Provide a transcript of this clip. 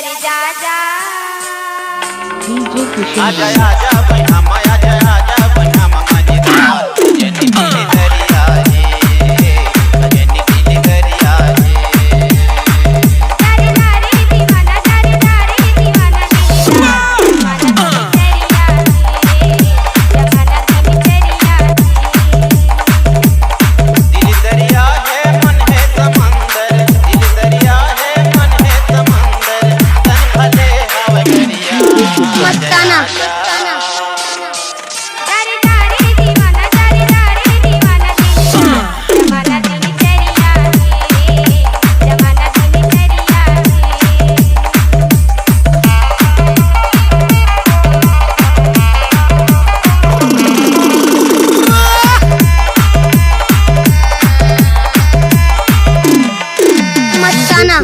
रे जा जा डीजे किशन आजा आजा बन्हा माया आजा आजा बन्हा माझी दार जनी की दरिया रे जनी की दरिया रे तारे तारे दीवाना तारे तारे दीवाना दीवाना दरिया रे जमाना तेरी दरिया दिल दरिया है मन है समंदर दिल दरिया है मन है समंदर तन भले हवा दरिया मस्ताना तारे तारे दीवाना जमाना तेरी दरिया रे जमाना तेरी दरिया मस्ताना।